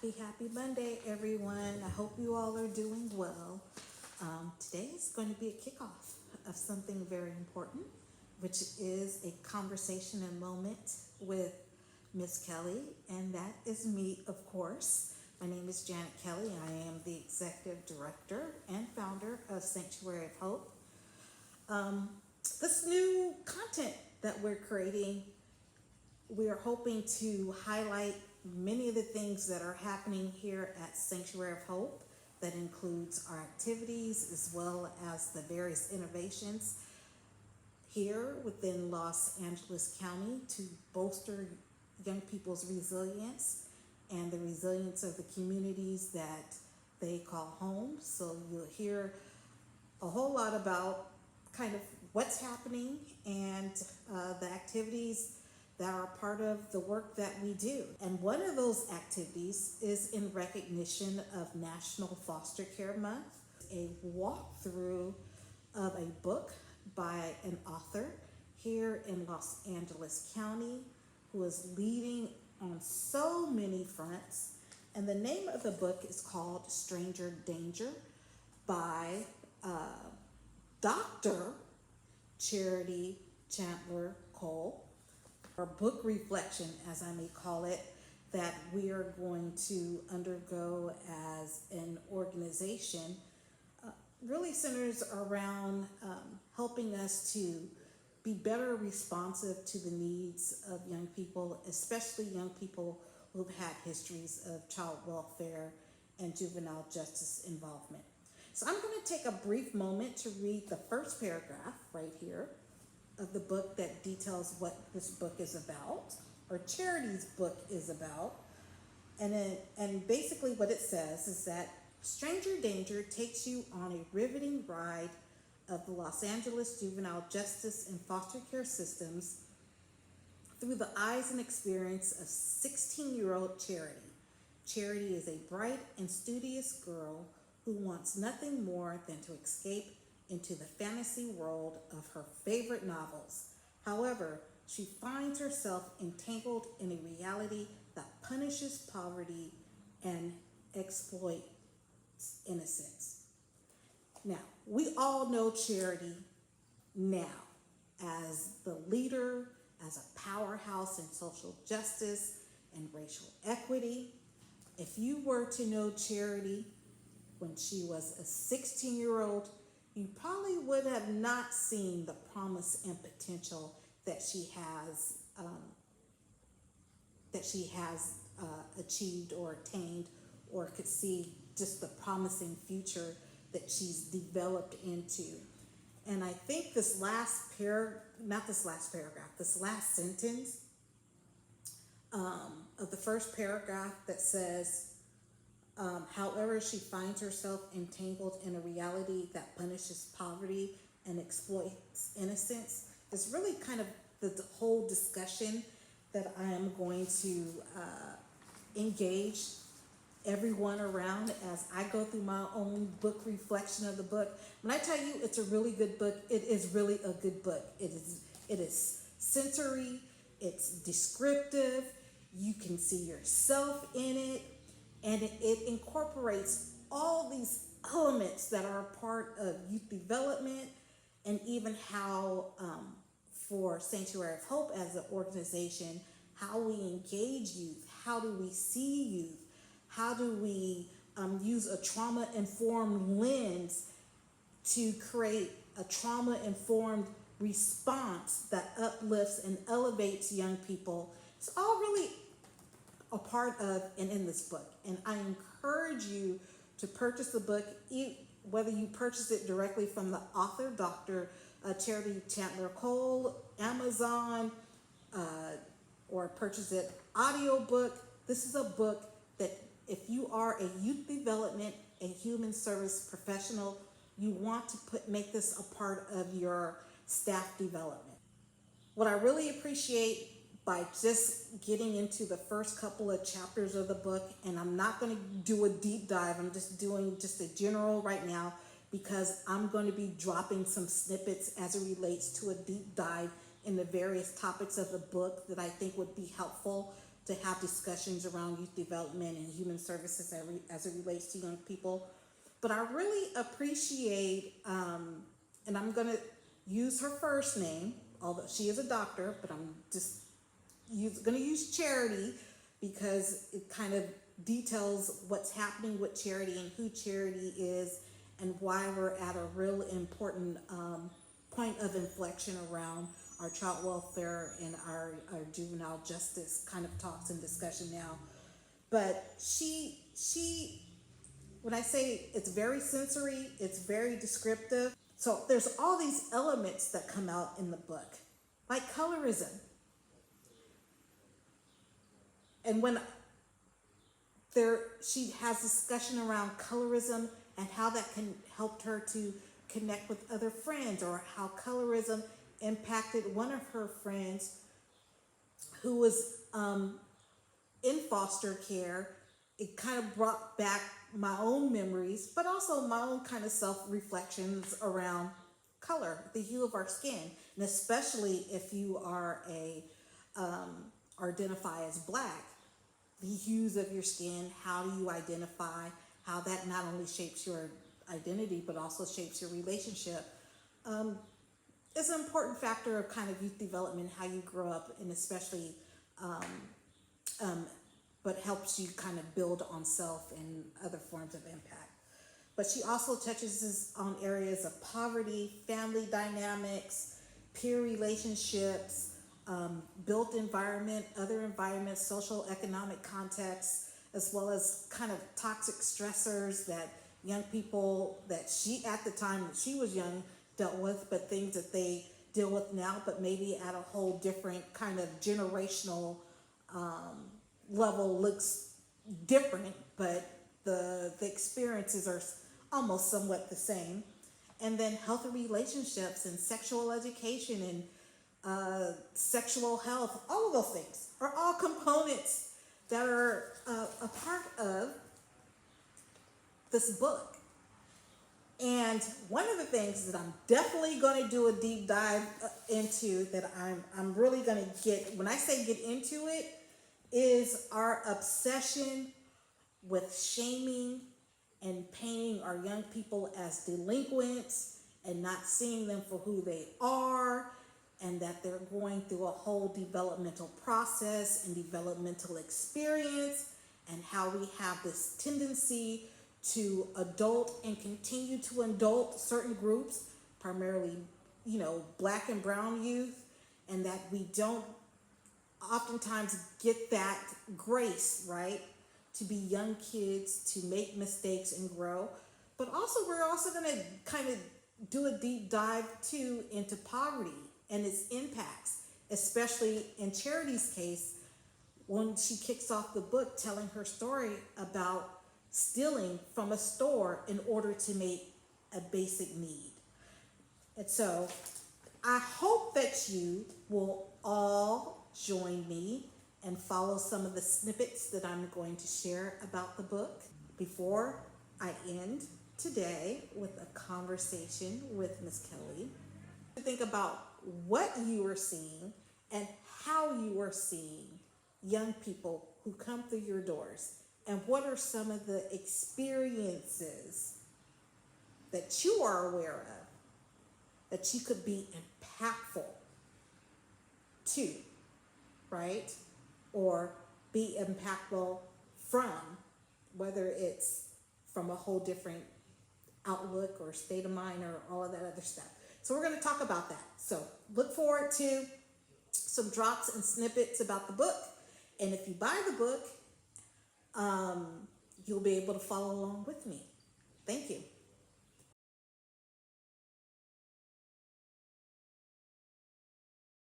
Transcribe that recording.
Happy Monday, everyone. I hope you all are doing well. Today is going to be a kickoff of something very important, which is a conversation and moment with Miss Kelly, and that is me, of course. My name is Janet Kelly. I am the Executive Director and founder of Sanctuary of Hope. This new content that we're creating, we are hoping to highlight many of the things that are happening here at Sanctuary of Hope. That includes our activities as well as the various innovations here within Los Angeles County to bolster young people's resilience and the resilience of the communities that they call home. So you'll hear a whole lot about kind of what's happening and the activities that are part of the work that we do. And one of those activities is in recognition of National Foster Care Month, a walkthrough of a book by an author here in Los Angeles County who is leading on so many fronts. And the name of the book is called Stranger Danger by Dr. Charity Chandler Cole. Our book reflection, as I may call it, that we are going to undergo as an organization really centers around helping us to be better responsive to the needs of young people, especially young people who've had histories of child welfare and juvenile justice involvement. So I'm going to take a brief moment to read the first paragraph right here of the book that details what this book is about, or Charity's book is about. And basically what it says is that Stranger Danger takes you on a riveting ride of the Los Angeles juvenile justice and foster care systems through the eyes and experience of 16-year-old Charity. Charity is a bright and studious girl who wants nothing more than to escape into the fantasy world of her favorite novels. However, she finds herself entangled in a reality that punishes poverty and exploits innocence. Now, we all know Charity now as the leader, as a powerhouse in social justice and racial equity. If you were to know Charity when she was a 16-year-old, you probably would have not seen the promise and potential that she has achieved or attained, or could see just the promising future that she's developed into. And I think this last sentence of the first paragraph that says, however, she finds herself entangled in a reality that punishes poverty and exploits innocence, is really kind of the whole discussion that I am going to engage everyone around as I go through my own book reflection of the book. When I tell you it's a really good book, it is really a good book. It is sensory, it's descriptive, you can see yourself in it, and it incorporates all these elements that are a part of youth development, and even how for Sanctuary of Hope as an organization, how we engage youth, how do we see youth, how do we use a trauma-informed lens to create a trauma-informed response that uplifts and elevates young people. It's all really a part of and in this book. And I encourage you to purchase the book, whether you purchase it directly from the author, Dr. Charity Chandler Cole, Amazon, or purchase it audiobook. This is a book that if you are a youth development and human service professional, you want to make this a part of your staff development. What I really appreciate by just getting into the first couple of chapters of the book, and I'm not going to do a deep dive, I'm just doing just a general right now, because I'm going to be dropping some snippets as it relates to a deep dive in the various topics of the book that I think would be helpful to have discussions around youth development and human services as it relates to young people. But I really appreciate, and I'm going to use her first name, although she is a doctor, but I'm just going to use Charity because it kind of details what's happening with Charity and who Charity is and why we're at a real important point of inflection around our child welfare and our juvenile justice kind of talks and discussion now. But she, when I say it's very sensory, it's very descriptive. So there's all these elements that come out in the book, like colorism. And when she has discussion around colorism and how that can help her to connect with other friends, or how colorism impacted one of her friends who was in foster care. It kind of brought back my own memories, but also my own kind of self-reflections around color, the hue of our skin, and especially if you are identify as Black, the hues of your skin, how do you identify, how that not only shapes your identity, but also shapes your relationship. It's an important factor of kind of youth development, how you grow up, and especially, but helps you kind of build on self and other forms of impact. But she also touches on areas of poverty, family dynamics, peer relationships, built environment, other environments, social economic contexts, as well as kind of toxic stressors that young people that she, at the time that she was young, dealt with, but things that they deal with now, but maybe at a whole different kind of generational level, looks different, but the experiences are almost somewhat the same. And then healthy relationships and sexual education and sexual health, all of those things are all components that are a part of this book. And one of the things that I'm definitely going to do a deep dive into, that I'm really going to get, when I say get into it, is our obsession with shaming and painting our young people as delinquents and not seeing them for who they are, and that they're going through a whole developmental process and developmental experience, and how we have this tendency to adult and continue to adult certain groups, primarily, Black and brown youth, and that we don't oftentimes get that grace, right, to be young kids, to make mistakes and grow. But also, we're also going to kind of do a deep dive too into poverty and its impacts, especially in Charity's case, when she kicks off the book telling her story about stealing from a store in order to make a basic need. And so I hope that you will all join me and follow some of the snippets that I'm going to share about the book. Before I end today with a conversation with Ms. Kelly, think about what you are seeing and how you are seeing young people who come through your doors, and what are some of the experiences that you are aware of that you could be impactful to, right? Or be impactful from, whether it's from a whole different outlook or state of mind or all of that other stuff. So we're going to talk about that. So look forward to some drops and snippets about the book. And if you buy the book, you'll be able to follow along with me. Thank you.